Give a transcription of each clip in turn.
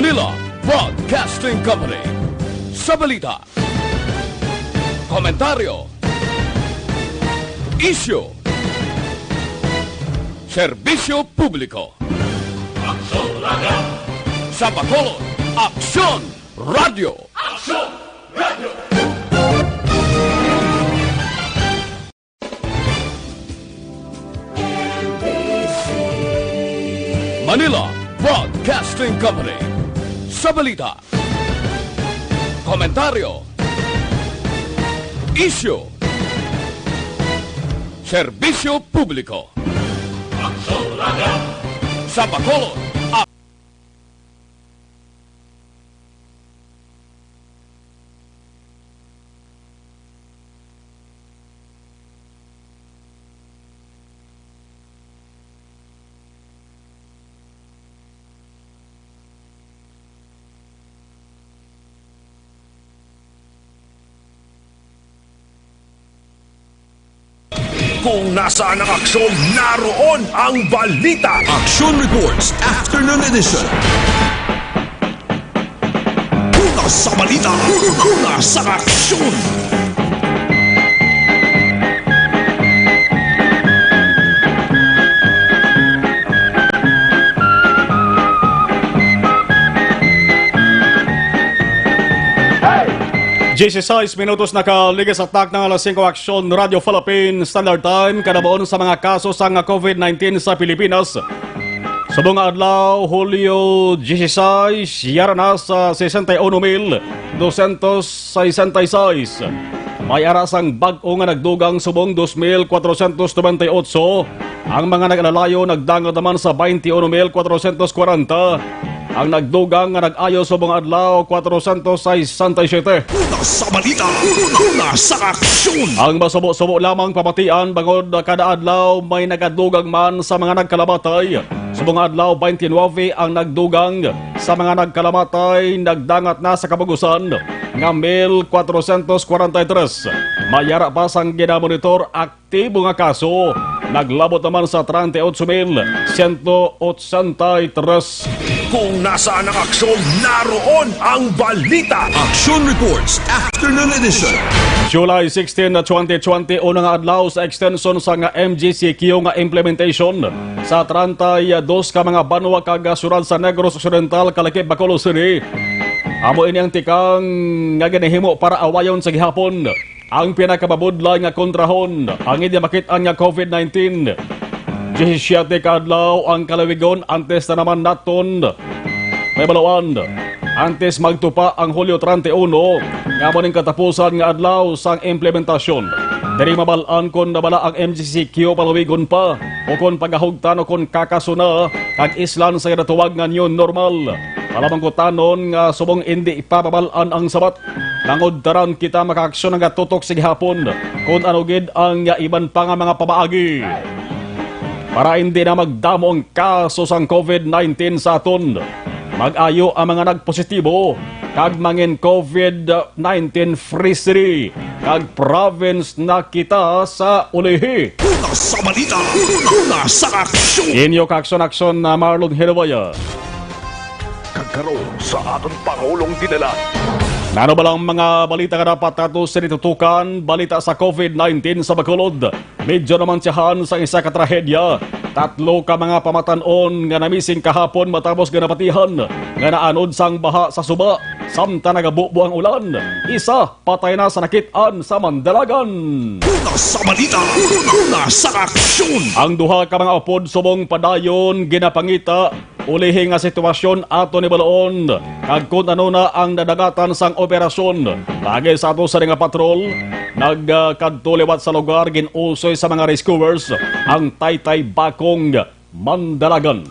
Manila Broadcasting Company. Sa balita, komentaryo, isyu, serbisyo publiko. Aksyon Radio! Sa Bacolod, Aksyon Radio! Aksyon Radio! Manila Broadcasting Company. Sa balita, komentaryo, isyu, serbisyo publiko. Aksyon Radio! Sa Bacolod, kung nasaan ang aksyon, naroon ang balita. Action Reports Afternoon Edition. Una sa balita, una sa aksyon. Jesus minutos nakaligas attack ng alas 5 Aksyon Radio Philippines Standard Time kanabaon sa mga kaso sa COVID-19 sa Pilipinas. Sa buong adlaw, Hulyo 16, yara na sa 61,266. May arasang bag-o nga nagdugang subong 2,498. Ang mga nag-alalayo nagdangad naman sa 21,440. Ang nagdugang nga nag-ayo sa buong adlaw, 467. Una sa balita, una sa aksyon. Ang masubo-subo lamang pamatian bangod kada adlaw may nagadugang man sa mga nagkalamatay. Sa buong adlaw, 29 ang nagdugang sa mga nagkalamatay, nagdangat na sa kabagusan nga 1,443. Mayara pa sang ginamonitor aktibo nga kaso. Naglabot naman sa 38,183. Kung nasaan ang aksyon, naroon ang balita. Action Reports Afternoon Edition. July 16, 2020, unang adlaw sa extension sa nga MGCQ nga implementation sa 32 ka mga banwa kag syudad sa Negros Occidental, Calakip, Bacolod City. Amo ini ang tikang nga ginahimo para awayon sa gihapon ang pinakababudlay nga kontrahon ang hindi makit-an nga COVID-19. 17 kadlaw ang kalawigon antes na naman naton may balawan. Antes magtupa ang Hulyo 31 nga mo ning katapusan nga adlaw sang implementasyon. Diri mabalaan kon nabala ang MGCQ palawigon pa o kon pagahugtan o kon kakasuna kag islan sa natuwag nga new normal. Palamang kutanon nga subong hindi ipapabalaan ang sabat. Nangudtaran kita makaaksyon nga tutok sige hapon kung ano gid ang iban pa nga mga pamaagi. Para hindi na magdamo ang kaso sang COVID-19 sa aton. Mag-ayo ang mga nagpositibo kag mangin COVID-19 free city kag province na kita sa ulihi. Una sa balita, una sa aksyon. Inyo ka-aksyon na Marlon Hirwaya. Kagkaroon sa aton Pangulong dinala. Nano ba lang mga balita ka dapat nato sa nitutukan? Balita sa COVID-19 sa Bacolod. Medyo naman siyahan sa isa ka trahedya. 3 ka mga pamatanon nga namising kahapon matapos ganapatihan nga naanod sang baha sa Suba. Samta nagabubo ang ulan. Isa patay na sa nakitaan sa Mandalagan. Una sa balita, una sa aksyon. Ang duha ka mga upod subong padayon ginapangita ulihi nga sitwasyon ato ni Balaon kag kun ano na ang nadagatan sang operasyon. Lagi sa ato sa nga patrol nagkadto liwat sa lugar ginusoy sa mga rescuers ang Taytay Bakong Mandalagan.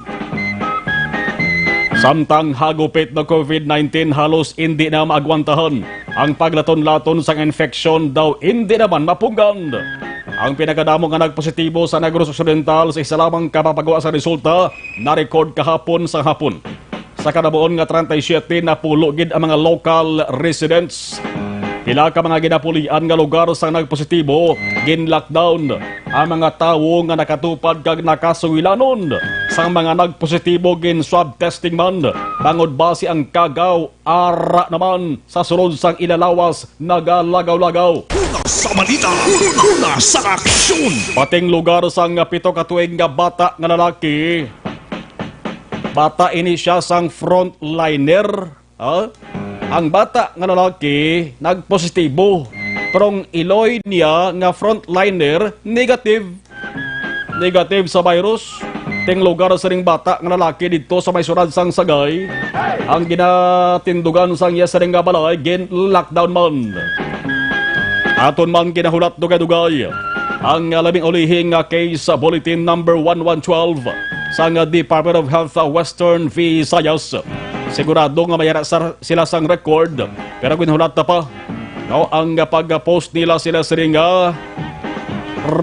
Samtang hagupit na COVID-19 halos hindi na maagwantahan. Ang paglaton-laton sang infeksyon daw hindi naman mapunggan. Ang pinakadamo nga nagpositibo sa Negros Occidental sa isa lamang kapapagawa sa resulta na-record kahapon sa hapon. Sa kanabuon nga 37 na pulugid ang mga local residents. Pila ka mga ginapulian nga lugar sa nagpositibo, gin-lockdown ang mga tawo nga nakatupad kag nakasuwilanon. sa mga nagpositibo gin swab testing man. Bangod base ang kagaw, ara naman sa sulod sang ilalawas nagalagaw-lagaw. Una sa balita, una sa aksyon. Pating lugar sang 7 katuig nga bata nga lalaki. Bata ini siya sang frontliner. Ang bata nga lalaki nagpositibo. Pero iloy niya nga frontliner negative. Negative sa virus. Ting lugar sa ring bata nga lalaki dito sa may surad sang Sagay. Ang ginatindugan sang iya sa ring nga balay gin lockdown man. Aton man kinahulat dugay-dugay ang labing ulihing nga case sa bulletin number 1112 sa Department of Health Western Visayas. Sigurado nga mayara sila sang record pero kinahulat na pa. No, ang pag-post nila sila sa ring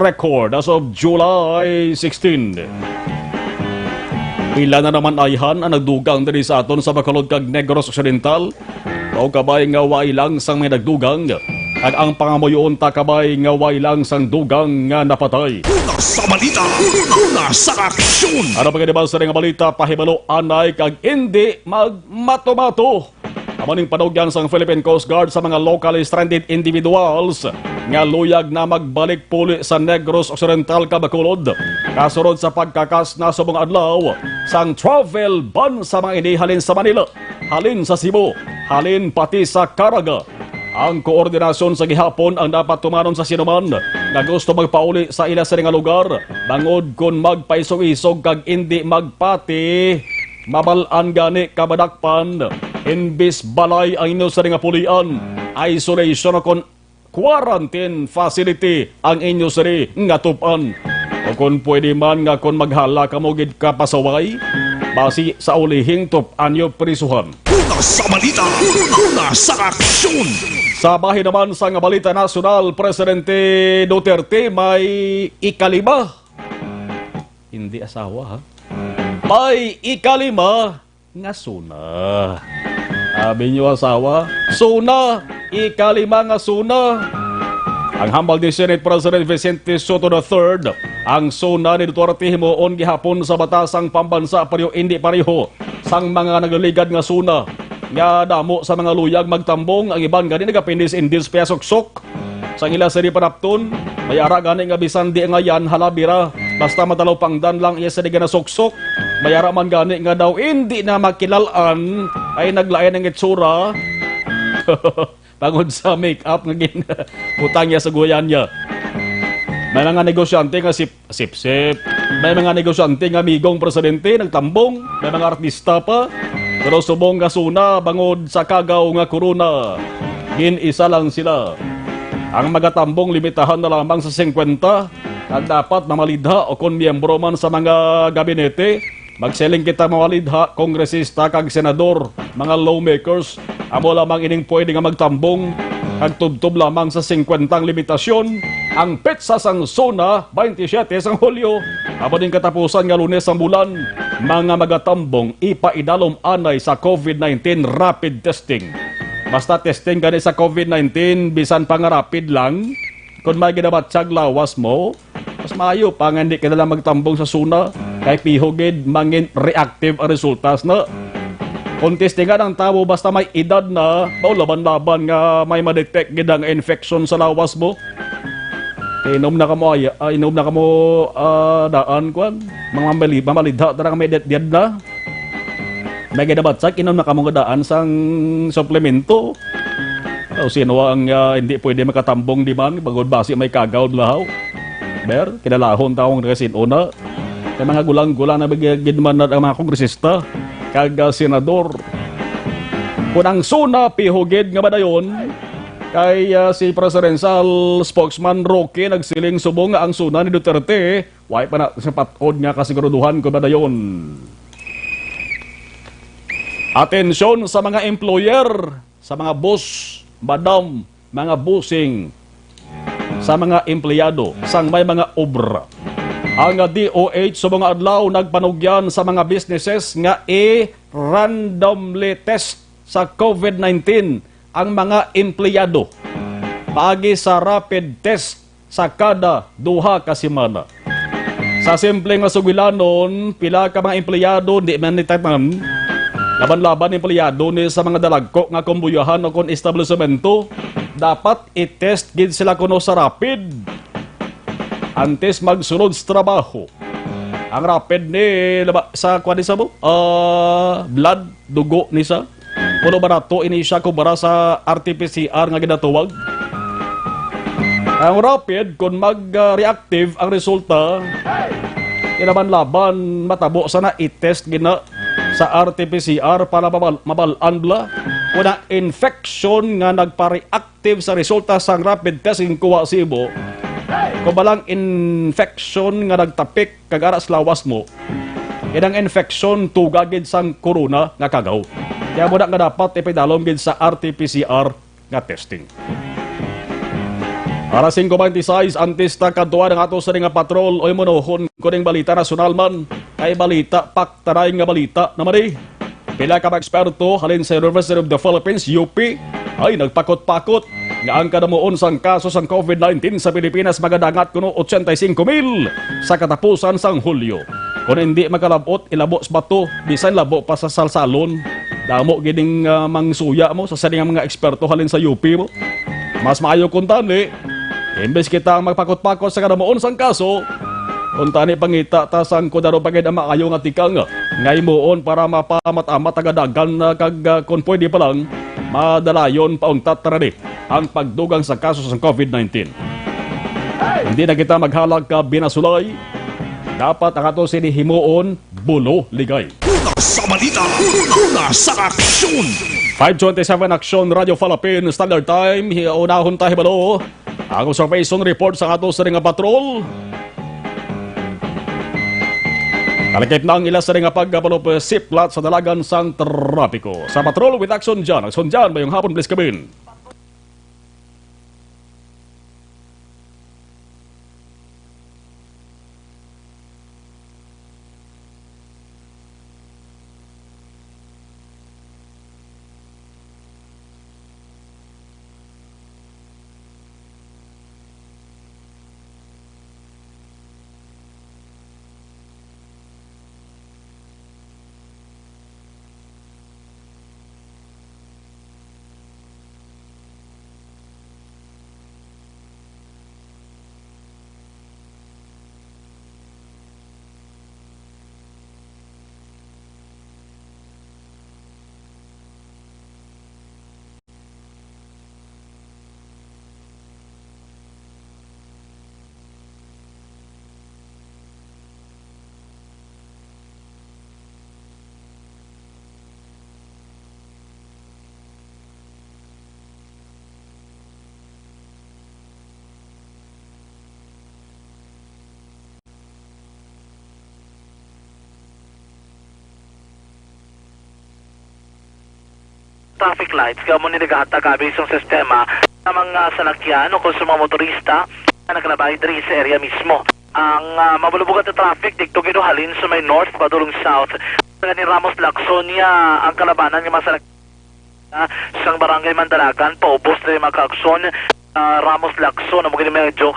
record as of July 16. Pila na naman ayhan ang nagdugang diri sa aton sa Bacolod kag Negros Occidental. O kabay nga way lang sang may nagdugang. At ang pangamuyon ta kabay nga way lang sang dugang nga napatay. Una sa balita, una sa aksyon. Ano pa ganibal sa ring balita pahibalo anay kag hindi magmato-mato. Amaning panugyan sang Philippine Coast Guard sa mga locally stranded individuals nga luyag na magbalik puli sa Negros Occidental, Bacolod. Kasurod sa pagkakas na subong adlaw sang travel ban sa mga inihalin sa Manila, halin sa Cebu, halin pati sa Caraga. Ang koordinasyon sa gihapon ang dapat tumanon sa sinuman nga gusto magpauli sa ila sa nga lugar bangod kung magpaisog-isog kag hindi magpati mabalaan gani kabadakpan. Imbis balay ang inyo sa nga pulian, isolation o kon quarantine facility ang inyo sa nga tupan. O kung pwede man nga kung maghala ka mo gid ka pasaway, basi sa ulihing tupan nyo prisuhan. Una sa balita, una sa aksyon. Sa bahin naman sa nga balita nasyonal, Presidente Duterte may ikalima. Hindi asawa ha? May ikalima nga suna. Sabi niyo asawa, suna, ikalima nga suna. Ang hambal ni Senate President Vicente Soto III, ang suna ni Duterte himuon gihapon sa batasang pambansa pareho hindi pareho sang mga naglaligad nga suna. Nga damo sa mga luyag magtambong ang iban gani nagapindis indis pesoksok. Sang ila seri panapton, may ara gani nga bisan di nga yan halabira basta matalaw pangdan lang iya sa di nga suksok. May ara man gani nga daw hindi na makilalan ay naglayan ng itsura. Pagod sa make-up nga utang niya sa guyan niya. May mga negosyante nga sip-sip. May mga negosyante nga migong presidente nagtambong. May mga artista pa. Pero subong nga suna bangod sa kagaw nga corona. Gin-isa lang sila. Ang magatambong limitahan na lamang sa 50 at dapat mamalidha o kung miyembro man sa mga gabinete. Magseling kita mawalidha, kongresista kag senador, mga lawmakers. Amo lamang ining pwede nga magtambong. Nagtubtob lamang sa 50 limitasyon. Ang petsa sang SONA, 27 sang Hulyo. Amo din katapusan nga Lunes ang bulan. Mga magatambong ipaidalom anay sa COVID-19 rapid testing. Basta testing gani sa COVID-19, bisan pa nga rapid lang. Kung may ginabatsag lawas mo, mas maayo pa nga hindi ka na lang magtambong sa SONA. Kay pihogid mangin reactive ang resultas na. Kontestingan ang tao basta may edad na, laban-laban nga may ma-detect gidang infection sa lawas mo. Inom na ka mo daan kwan. Mga mamalidha tarang may dead na. May ginabatsag, inom na ka mo daan sang suplemento. Sino ang hindi pwede makatambong di man, bagod basi may kagaw lahaw. Ber, kinalahon taong resinuna. Kaya mga gulang-gulang na bigyan man ang mga kongresista, kag senador. Kung ang SONA pihugid nga ba dayon, kay si presidential spokesman Roque nagsiling subong nga ang SONA ni Duterte, way pa na sa patod nga kasiguruduhan ko ba dayon. Atensyon sa mga employer, sa mga boss, madam, mga bossing, sa mga empleyado, sang may mga obra. Ang DOH sa mga adlaw nagpanugyan sa mga businesses nga randomly test sa COVID-19 ang mga empleyado. Paagi sa rapid test sa kada duha ka semana. Sa simple nga sugilanon, pila ka mga empleyado di man nitatan. Laban-laban empleyado ni sa mga dalagko nga kumbuyahan o kon establishmento, dapat i-test gid sila kuno sa rapid antes magsunod sa trabaho. Ang rapid ni sa kuan sa mo, blood, dugo ni sa. Puno barato ini siya kumpara sa RT-PCR nga ginatuwag. Ang rapid, kung mag-reactive ang resulta, ilaban-laban matabo sana i-test gina sa RT-PCR para mabalaan bla. Una infection nga nagpa-reactive sa resulta sa rapid test ng kuha si Ibo. Kung balang infection nga nagtapik kagaras lawas mo, inang infection tugagid sang corona nga kagaw. Kaya muna nga dapat ipidalom gid sa RT-PCR nga testing. Para 5:26 antes ta kadtuan ang ato sa nga patrol oy monohon kuning balita nasyonal man kay balita paktaray nga balita naman eh. Pila ka mga eksperto halin sa University of the Philippines UP ay nagpakot-pakot nga ang kadamuon sang kaso sang COVID-19 sa Pilipinas magadangat kuno 85,000 sa katapusan sang Hulyo. Kung hindi makalabot ilabos bato bisan labo pa sa salsalon damo gining mangsuya mo sa saling mga eksperto halin sa UP mo. Mas maayo kung tani imbes kita magpakot-pakot sa kadamuon sang kaso, kung tani pangita ta sang kudaro pagid ang maayo nga tikang ngay moon para mapamat-amat agadagan na kag kung pwede pa lang madalayon paungtat tarani ang pagdugang sa kaso sa COVID-19. Hindi na kita maghalag ka binasulay, dapat ang ato sinihimuon bulo ligay. Una sa balita, una sa aksyon. 5:27 Aksyon Radio Philippines Standard Time. Unahon tayo balo ang observation report sa ato sa nga patrol. Kalakip na ang ila sa nga pagkapalop siplat sa dalagan sang trapiko. Sa patrol with Action Jan. Action Jan, mayong hapon please kabin. Traffic lights, kaya mo niligatag isang sistema sa mga salakyan o kung sa mga motorista na nakalabay diri sa area mismo. Ang mabulubugan na traffic, dito ginuhalin sa may north, padulong south. Sa ni Ramos Lacsonia, ang kalabanan ng mga salakyan sa barangay Mandalagan, paubos na yung mga kaakson. Ramos Lacson, ang mga medyo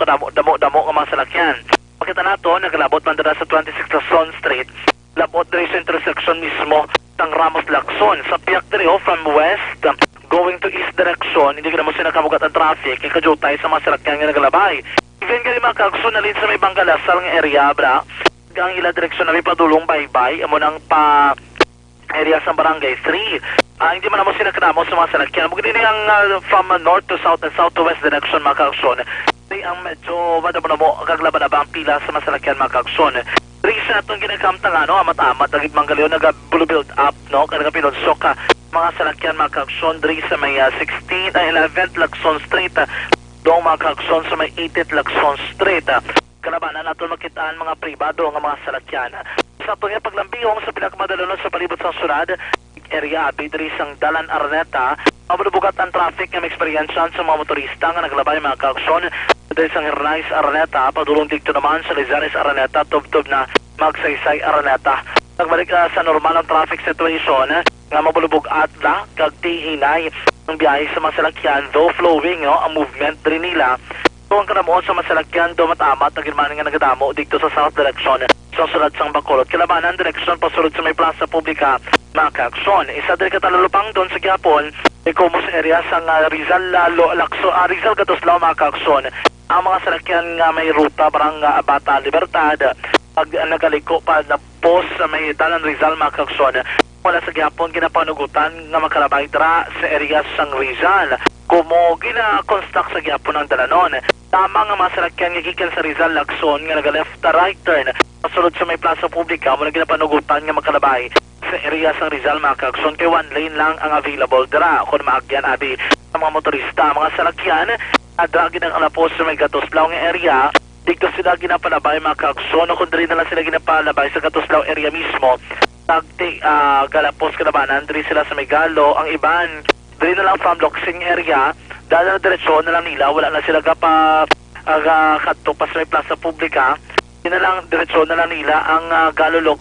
damo ang mga salakyan. Pakita nato, naglabot mandala sa 26 Lacson Street, labot diri sa intersection mismo ng Ramos Lacson. Sa piyak diri from west going to east direction, hindi ka naman sinakamugat ang traffic, ikajutay sa mga salakyan nga naglabay. Even ka rin mga kaagson na sa may Banggalasal ng area, bra, ang ila direksyon na may padulong baybay, amo ng pa area sa barangay 3. Hindi man naman sinakanamo sa mga salakyan. Bukod din ang from north to south and south to west direction mga kaagson. Ang medyo madamo na mo kaglaban-laban ang pila sa mga salakyan mga kaagson. Reason na itong ginakamta nga, no, amat-amat, naging manggalyo, nag-build up, no, kaya pinonsok ka, mga salakyan, mga kaakson, diri sa may 16th, 11th Lacson Street, doong mga kaakson sa may 18th Lacson Street. Kalabanan natin makitaan mga pribado ng mga salakyan. Sa itong paglambihong sa pinakamadalonon sa palibot sa sunad, area, diri sang Dalan Araneta, mabubugat ang traffic ng eksperyensyan sa mga motorista nga naglabay mga kaakson. Dahil sa Hirnais Araneta, padulong dito naman sa Lizanes Araneta, tub-tub na Magsaysay Araneta. Nagbalik sa normal ang traffic situation, nga mabulubog atla, kagtihinay, ang biyahe sa mga salakyan, though flowing, ang movement rin nila. Kung kanamoon sa masalakyan do matamat na ginmaning nga nagadamo dito sa south direction sa sulad sang Bacolod. Kilabanan direksyon pasulod sa may plaza publika mga kaaksyon. Isa din katalulupang doon sa Gyapon, Ecomos area sang Rizal Rizal Gatoslao mga kaaksyon. Ang mga salakyan nga may ruta barang Bata Libertad pag nagaliko pa na post sa may Dalan Rizal mga kaaksyon. Wala sa Gyapon ginapanugutan nga makalabay dra sa area sang Rizal. Kumo gina-construct sa Gyapon ang dalanon. Tama nga mga salakyan nga gikan sa Rizal Lacson nga naga-left right turn. Pasulod sa may plaza publika mo na ginapanugutan nga makalabay sa area sang Rizal mga kaaksyon. Kay one lane lang ang available dra. Kung maagyan abi ang mga motorista, mga salakyan dragi ng alapos sa may Gatoslao nga area. Dito sila ginapalabay mga kaaksyon. O kung dali na lang sila ginapalabay sa Gatoslao area mismo. Galapos kalabanan, dali sila sa may Galo. Ang iban, dali na lang from Loksing area. Dahil na diretsyon na lang nila, wala na sila kato pa sa may plaza publika. Yun na lang, diretsyon na lang nila ang Galo,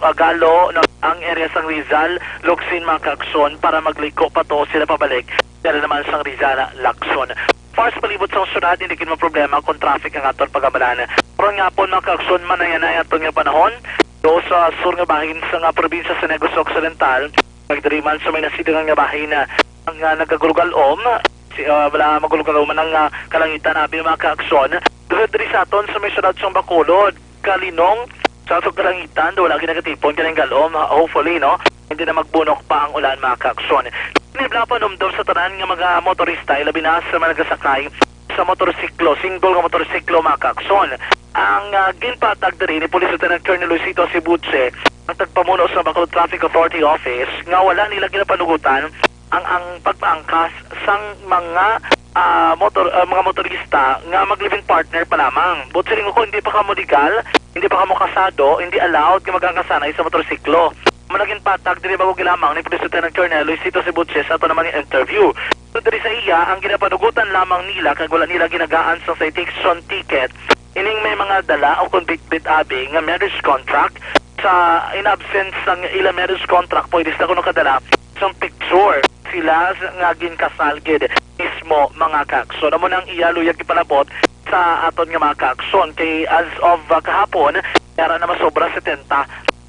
ang area sang Rizal, Loksin mga kaaksyon para magliko pa to sila pabalik. Dahil naman sang Rizal, Lacson. Fars palibot sa syudad, hindi kin mo problema kung traffic ang aton pagamalan. Pero nga po mga kaaksyon, manayanay aton nga panahon. Do sa sur nga bahin sa nga probinsya sa Negros Occidental, magdiriman sa may nasidang nga bahin na ang nagagulugalom, wala magulugalom ng kalangitan nabi mga kaaksyon. Diri sa aton sa may syudad sa Bacolod, Kalinong, sa kalangitan, wala ginagitipon ka ng galom, hopefully, no? Hindi na magbunok pa ang ulan mga kaaksyon. Nibla pa numdum sa tanan nga mga motorista, ilabi na sa mga nagasakay sa motorsiklo, single nga motorsiklo mga kaaksyon. Ang ginpatag diri ni Police Lieutenant Colonel Luisito Sibutse, ang tagpamuno sa Bacolod Traffic Authority Office, nga wala nila ginapanugutan ang pagpaangkas sang mga mga motorista nga mag-living partner pa lamang. But siling ko, hindi pa ka mo legal, hindi pa ka mo kasado, hindi allowed nga mag-angkasanay sa motorsiklo. Managing patag, dili bago gilamang ni Police Lieutenant Colonel Luisito Sibutse sa ito naman yung interview. So, diri sa iya, ang ginapanugutan lamang nila kag wala nila ginagaan sa citation ticket, ining may mga dala o convicted abi nga marriage contract. Sa in absence ng ilang marriage contract, pwede sila kuno kadala sa picture sila nga ginkasal gid mismo mga kaakson. Amo nang iya luyag ipalabot sa aton nga mga kaakson kay as of kahapon, yara na masobra 70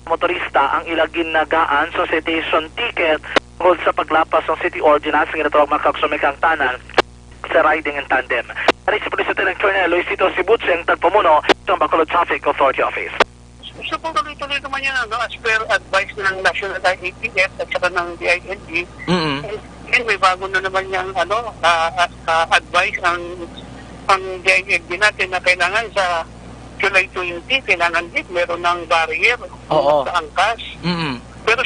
motorista ang ilagin nagaan sa citation ticket tungkol sa paglapas ng city ordinance ng ginatawag mga kaakson may kangtanan sa riding in tandem. Ano si Police Lieutenant Colonel Luisito Sibutse ang tagpamuno sa Bacolod Traffic Authority Office. So kung tuloy-tuloy naman yan, as per advice ng National IATF at saka ng DILG, and may bago na naman yung advice ang DILG natin na kailangan sa July 20, kailangan din meron ng barrier sa angkas. Pero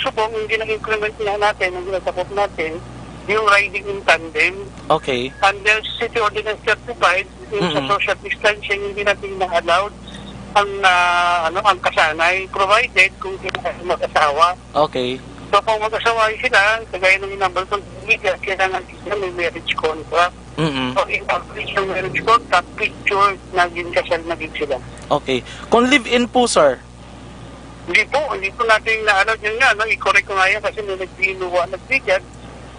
subong, hindi na-implement na natin, ang ginasapot natin, yung riding in tandem. Okay. Under City Ordinance 35, yung sa social distancing, hindi natin na-allowed ang kasanay, provided kung sila mag-asawa. Okay. So kung mag-asawa sila, kagaya ng number 2, kailangan sila may marriage contract. So in-publish yung marriage contract, picture na ginasal na din sila. Okay. Kung live-in po, sir? Hindi po natin na-allowed yun nga, i-correct ko nga yan kasi may nagbigyan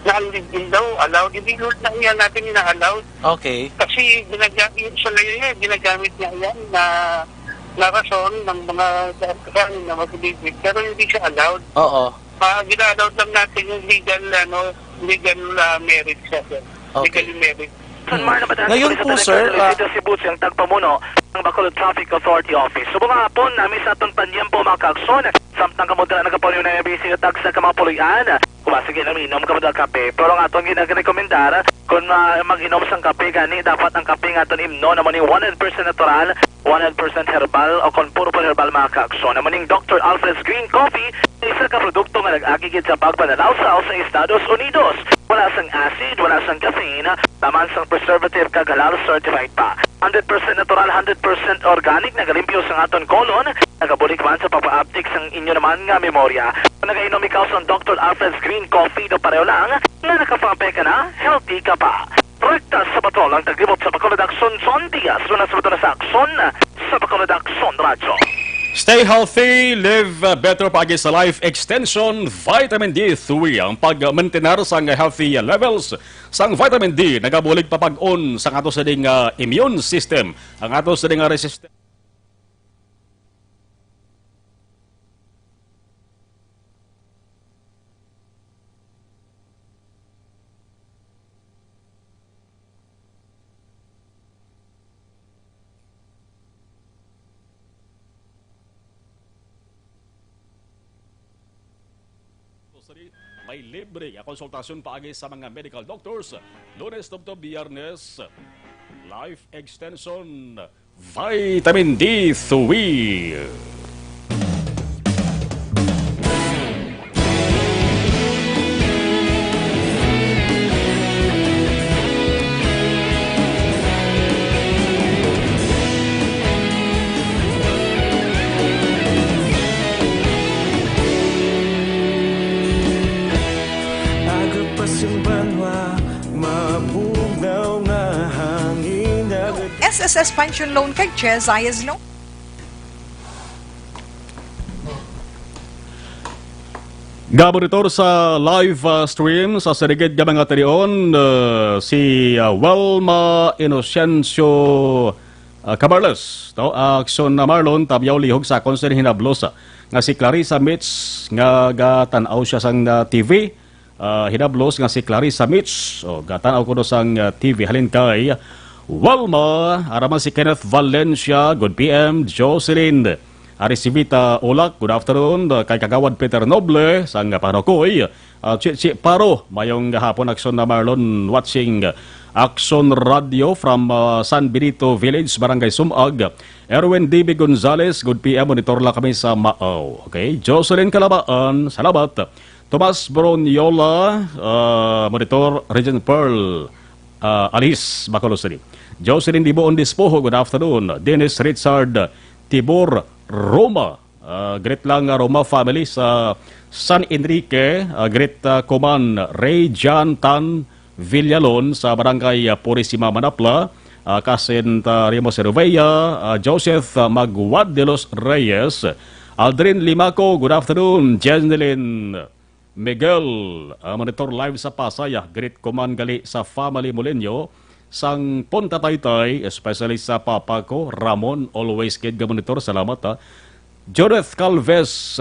na ang live-in daw allowed. Hindi na yan natin na-allowed. Okay. Kasi ginagamit niya yan na rason ng mga kasanin na mag-ibig, pero hindi siya allowed. Oo. Gina-allowed lang natin yung legal marriage siya. Okay. Legal marriage. Ngayon po, sir, Luisito Sibutse ang tagpamuno ng Bacolod Traffic Authority Office. Subong nga hapon, namin sa atong tanyempo mga kaakson, samtang kamudra nagapalyo na nabisi nga tagsa ka mga pulian. Kumasige na minom kamudra kape. Pero ang atong ginag-rekomendar, kung mag-inom sang kape gani, dapat ang kape nga atong imno naman yung 100% natural, 100% herbal, o kung puro pa herbal mga kaakson. Naman yung Dr. Alfred's Green Coffee, isa ka produkto nga nag-agigid sa pagpanalawsaw sa Estados Unidos. Wala sang acid, wala sang caffeine, taman sang preservative kag halal certified pa. 100% natural, 100% organic, nagalimpyo sa aton colon, nagabulik man sa papa-uptick sang inyo naman nga memorya. Kung nagainom ikaw sa Dr. Alfred's Green Coffee, do pareho lang, na nakapampe ka na, healthy ka pa. Rekta sa patrol ang taglibot sa Bacolod Akson Son Diaz, muna sa bato na sa Akson, sa Bacolod Akson Radyo. Stay healthy, live better pagi sa life extension. Vitamin D3 ang pag-maintainer sa healthy levels. Sang vitamin D nagabulig papag-on sa ato sa ding immune system. Ang ato sa ding resistance. May libre konsultasyon paagi sa mga medical doctors. Lunes to Biyernes, Life Extension, Vitamin D3. SSS Pension Loan kag Ches Ayes no? Gabonitor sa live stream sa sarigid nga mga tarion si Welma Inocencio Camarles Aksyon na Marlon tabyaw lihog sa konser hinablosa nga si Clarissa Mitch nga gatanaw siya sang TV hinablos nga si Clarissa Mitch gatanaw ko sang TV halin kay Welma, araman si Kenneth Valencia, good PM, Jocelyn, Arisivita Olak, good afternoon, kay Kagawad Peter Noble, sang Panokoy, Chichi Paro, mayong hapon Aksyon na Marlon, watching Aksyon Radio from San Benito Village, Barangay Sumag, Erwin D.B. Gonzales, good PM, monitor lang kami sa Mao, okay, Jocelyn Calabaan, salamat, Tomas Broniola, monitor Regent Pearl, Alice Bacolod City. Jocelyn Diboon Dispoho, good afternoon. Dennis Richard Tibor Roma. Great lang Roma family sa San Enrique. Great Coman Ray John Tan Villalon sa Barangay Purisima, Manapla. Kasin Remo Cervella. Joseph Magwad de los Reyes. Aldrin Limaco, good afternoon. Jeneline Miguel, monitor live sa Pasaya. Great Coman gali sa family Molenyo. Sang Ponta Taytay, especially sa papa ko, Ramon, always kid ga monitor, salamat ha. Judith Calves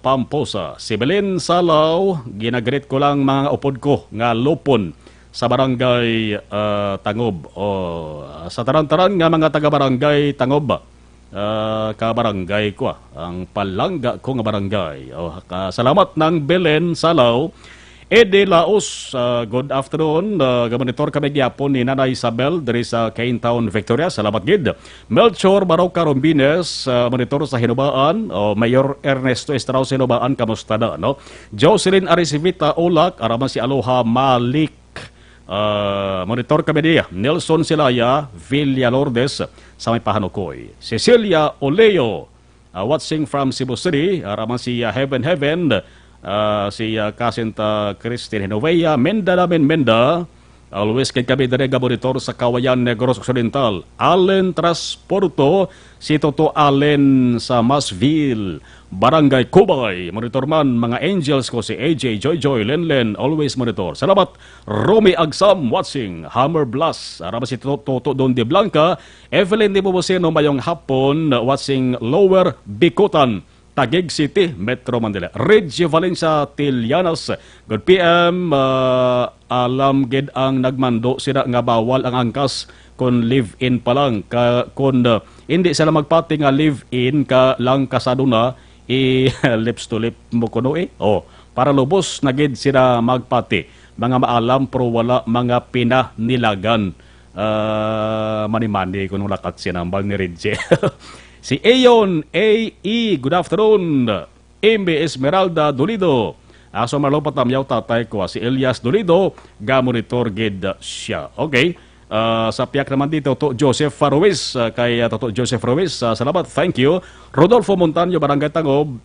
Pamposa, si Belen Salaw, ginagreet ko lang mga upod ko nga lupon sa barangay Tangob. Sa taran-taran nga mga taga-barangay Tangob, ka-barangay ko ang palangga ko nga barangay. Salamat ng Belen Salaw. Ede Laos, good afternoon. Gamonitor kami gyapon ni Nanay Isabel dari sa Caintown, Victoria. Salamat gid. Melchor Baroca Rombines, monitor sa Hinubaan. Mayor Ernesto Estrauss Hinubaan, kamusta na? No? Jocelyn Arisivita Olak, araman si Aloha Malik. Monitor kami niya. Nelson Silaya, Villalordes, sa may Pahanukoy. Cecilia Oleo, watching from Cebu City. Araman si Heaven, si Kasinta Christine Hinovea, Menda namin Menda, always kay kami direga monitor sa Kawayan Negros Occidental, Allen Transporto, si Toto Allen sa Masville, Barangay Kubay, monitor man mga angels ko si AJ, Joy, Lenlen, always monitor. Salamat, Romy Agsam watching, Hammer Blast, arama si Toto Don de Blanca, Evelyn Di Boboseno mayong hapon, watching Lower Bikutan, Taguig City, Metro Manila. Reggie Valencia Tilianas, good PM. Alam gid ang nagmando sila nga bawal ang angkas kung live-in pa lang. Kung hindi sila magpati nga live-in ka lang kasado na, lips to lip mo kuno para lubos na gid sila magpati. Mga maalam pero wala mga pinanilagan. Mani-mani kung lakat sinambal ni Reggie. Si Ayon A.E. Good afternoon. Embe Esmeralda Dolido. Aso marlopat namyaw tatay ko. Si Elias Dolido. Gamonitor gid siya. Okay. Sa piyak naman dito, to Joseph Faruiz. Kay Toto Joseph Faruiz. Salamat. Thank you. Rodolfo Montaño, Barangay Tangob.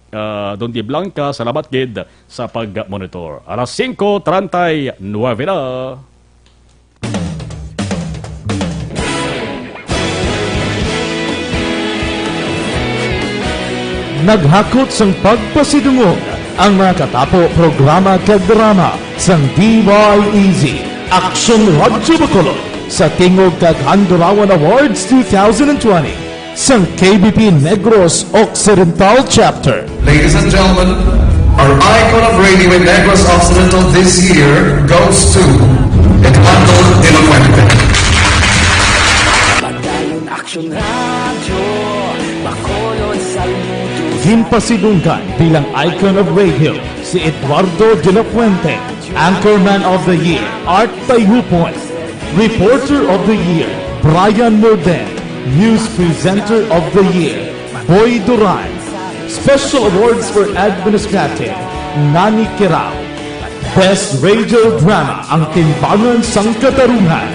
Don Di Blanca. Salamat gid sa pag-monitor. Alas 5:39 na. naghakot sang pagpasidungog ang mga katapo programa kag drama sang DYEZ Aksyon Radyo Bacolod sa Tingog kag Handurawan Awards 2020 sang KBP Negros Occidental Chapter. Ladies and gentlemen, our icon of radio in Negros Occidental this year goes to Eduardo de la Fuente. Himpasidunggan bilang icon of radio si Eduardo de la Fuente, Anchorman of the Year, Art Tayhupoy, Reporter of the Year, Brian Morden, News Presenter of the Year, Boy Duran, Special Awards for Administrative, Nani Kirao, Best Radio Drama ang Timbangan sang Katarungan,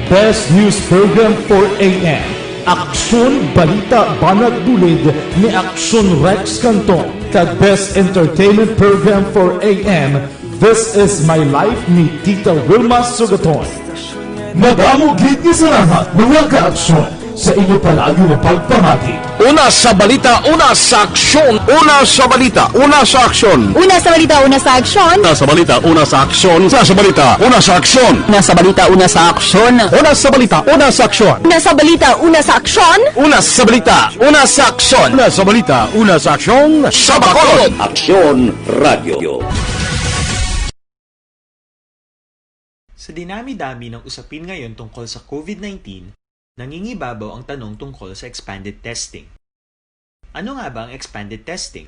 Best News Program for AM, Aksyon Balita Banat Dulid ni Aksyon Rex Canton, kag Best Entertainment Program for AM, This Is My Life ni Tita Wilma Sugaton. Madamo gid ni salamat mga ka-aksyon sa inyo palagi na pagpamati. Una sa balita, una sa aksyon. Una sa balita, una sa aksyon. Una sa balita, una sa aksyon. Una sa balita, una sa aksyon. Una sa balita, una sa aksyon. Una sa balita, una sa aksyon. Una sa balita, una sa aksyon. Una sa balita, una sa aksyon. Una sa balita, una sa aksyon. Una sa balita, una sa aksyon. Sa Bacolod. Aksyon Radio. Sa dinami-dami ng usapin ngayon tungkol sa COVID-19, nangingibabaw ang tanong tungkol sa expanded testing. Ano nga ba ang expanded testing?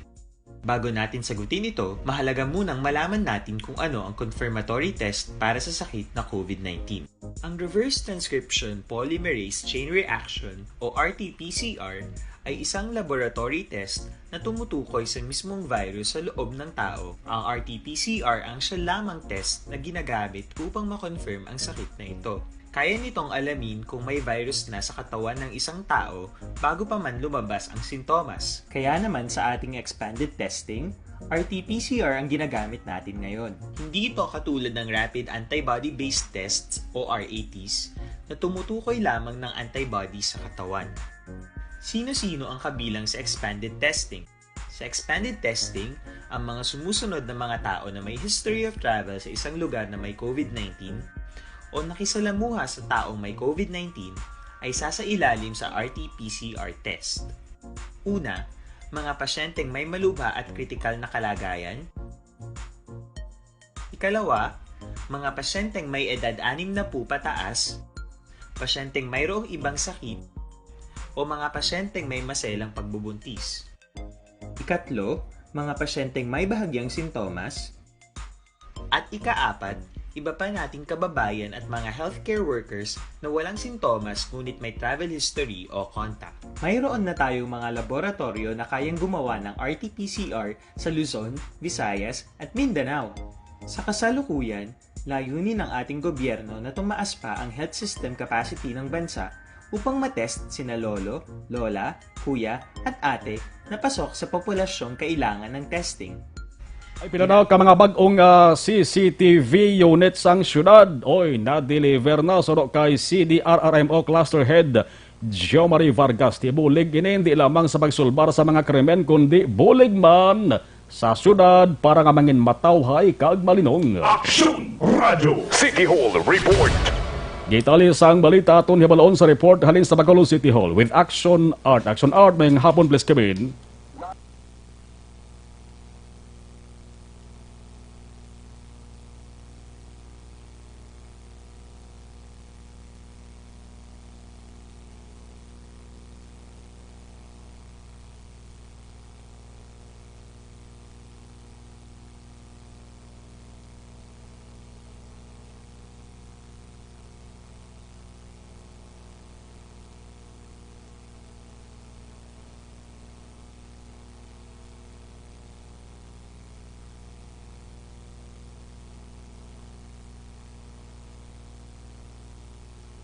Bago natin sagutin ito, mahalaga munang malaman natin kung ano ang confirmatory test para sa sakit na COVID-19. Ang reverse transcription polymerase chain reaction o RT-PCR ay isang laboratory test na tumutukoy sa mismong virus sa loob ng tao. Ang RT-PCR ang siya lamang test na ginagamit upang makonfirm ang sakit na ito. Kaya nitong alamin kung may virus na sa katawan ng isang tao bago pa man lumabas ang sintomas. Kaya naman sa ating expanded testing, RT-PCR ang ginagamit natin ngayon. Hindi ito katulad ng rapid antibody-based tests o RATs na tumutukoy lamang ng antibodies sa katawan. Sino-sino ang kabilang sa expanded testing? Sa expanded testing, ang mga sumusunod na mga tao na may history of travel sa isang lugar na may COVID-19 o nakisalamuha sa taong may COVID-19 ay sasailalim sa RT-PCR test. Una, mga pasyenteng may malubha at kritikal na kalagayan. Ikalawa, mga pasyenteng may edad 60 pataas, pasyenteng mayroong ibang sakit, o mga pasyenteng may maselang pagbubuntis. Ikatlo, mga pasyenteng may bahagyang sintomas. At ikaapat, iba pa nating kababayan at mga healthcare workers na walang sintomas ngunit may travel history o contact. Mayroon na tayong mga laboratorio na kayang gumawa ng RT-PCR sa Luzon, Visayas at Mindanao. Sa kasalukuyan, layunin ng ating gobyerno na tumaas pa ang health system capacity ng bansa upang matest sina lolo, lola, kuya at ate na pasok sa populasyong kailangan ng testing. Ay pinanaw ka mga bagong CCTV units ang syudad. Oy, na-deliver na suro kay CDRRMO Cluster Head Jo Marie Vargas. Tibulig ini hindi lamang sa pagsulbar sa mga krimen kundi bulig man sa syudad para nga mangin matawhay kag malinong. Aksyon Radio City Hall Report. Gitali sang balita aton hibalon sa report halin sa Bacolod City Hall with Action Art. Action Art may hapon please Kevin.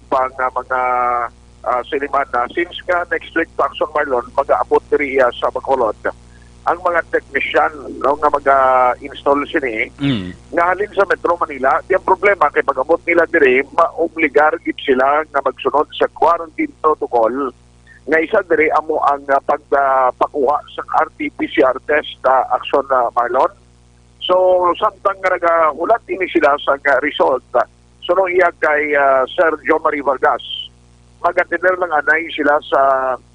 pang mga siliman na since ka next week pa Action Marlon mag-aabot diri sa Bacolod ang mga technician no, nga mag-install sini nga halin sa Metro Manila. Yung problema kay pag-abot nila diri maobligar gid sila nga magsunod sa quarantine protocol Nga isa diri amo ang pagpakuha sa RT-PCR test aksyon Marlon. So samtang nga nagahulat ini sila sa result, sunong iya kay Sir Jo Marie Vargas, mag-attender lang anay sila sa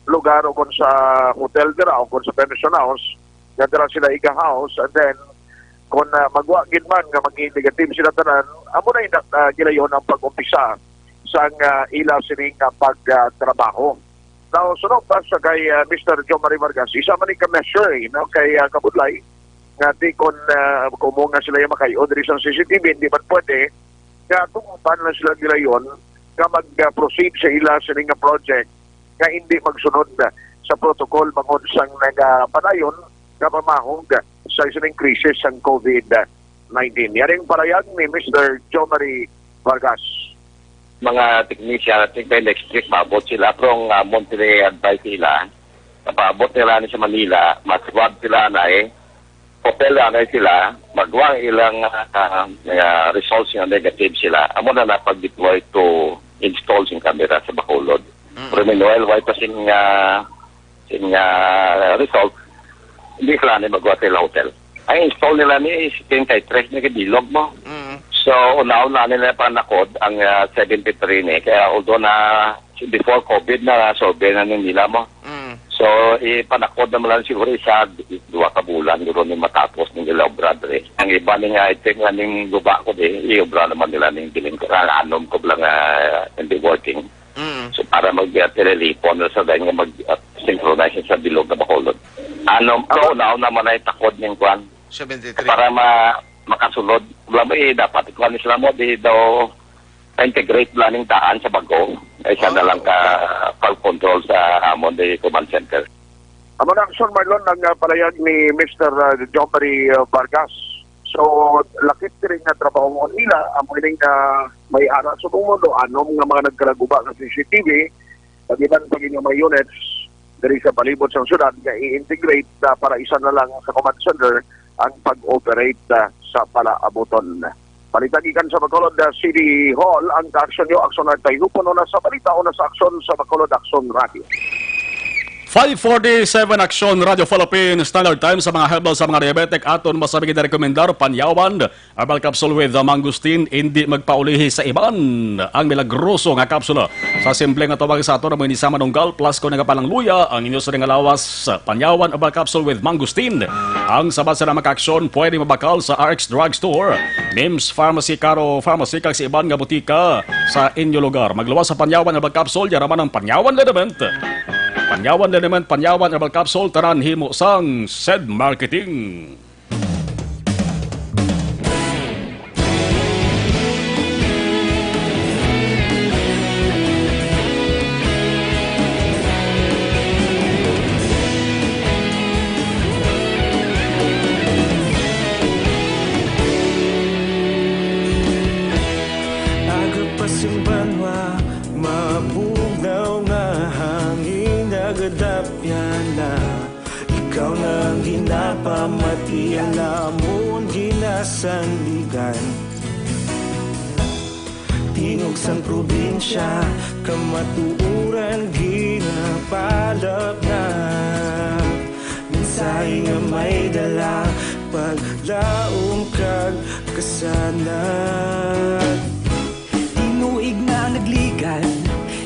lugar o kung sa hotel dira o kung sa pension house, nga dira sila iga-house, and then kung magwagin man nga maging negative sila tanan, amo na gilayon ang pag-umpisa sa ila sining pagtrabaho. Now, sunod pa sa kay Mr. Jo Marie Vargas, isa man ka measure kay Kabudlay, nga di kung kumunga sila yung makayo, diri sa CCTV, hindi man pwede, nga tumupan na sila gilayon, nga mag-proceed sa ila sining project, nga hindi magsunod sa protocol bangod sang nagapanayon, nga pamahong sa isang krisis ng COVID-19. Yaring parayag ni Mr. Jo Marie Vargas. Mga technician at next week maabot sila from Monterrey advice nila. Paabot nila sa Manila, maswab sila na hotel na sila, magwang ilang results nga negative sila. Amo na napag-deploy to install sing camera sa Bacolod. Pero meanwhile, why pa sing result, hindi sila na magwa sa hotel. Ang install nila ni 73 na kabilog mo. So, una-una nila pa nakod ang 73 ni. Kaya although na before COVID na survey na nila mo. So, ipanakod naman lang siguro isa 2 ka bulan guro ni matapos ng nila obra dre. Ang iba ni nga itik nga ning guba ko i-obra naman nila ning bilin ko. Anom ko lang hindi working. So, para mag-telelipon na sa dahil nga mag-synchronize sa bilog na Bacolod. Una-una naman ay takod ng kwan. 73. Para makasunod. Dapat ikuan sila mo, di daw integrate planning daan sa bago. Isa na lang ka pag-control sa Amon de Command Center. Amo na aksyon Marlon ng palayag ni Mr. Jo Marie Vargas. So, lakit rin nga trabaho mo nila, amo rin may ara sa mundo, anong nga mga nagkalaguba ng CCTV, pagitan pag inyong mga units, dari sa palibot sa syudad, nga i-integrate para isa na lang sa command center ang pag-operate sa palaabuton. Palitagikan sa Bacolod City Hall ang aksyon nyo, aksyon na tayo puno na sa balita o na sa aksyon sa Bacolod Aksyon Radio. 547 Aksyon Radio Philippines Standard Time sa mga herbal sa mga diabetic aton masabing na rekomendar panyawan herbal capsule with mangustin hindi magpaulihi sa iban ang milagroso nga kapsula sa simple nga tawag sa ato na mga nisama nunggal plus ko nga palang luya ang inyo sa nga lawas panyawan herbal capsule with mangustin ang sabat sa namang aksyon pwede mabakal sa RX Drugstore Nims Pharmacy Caro Pharmacy kag sa iban nga butika sa inyo lugar magluwas sa panyawan herbal capsule yaraman ang panyawan element Panyawan naman, Panyawan Herbal Capsule, taran himo sang SED Marketing. Agapasimbangwa, mabugaw nga hangin Gadapyana, ikaw na ginapamati ang lamon ginasandigan. Tingog sang probinsya, kamatuuran ginapalap na. Minsay nga may dala, paglaong kag kasanat. Tinuig na nagligan,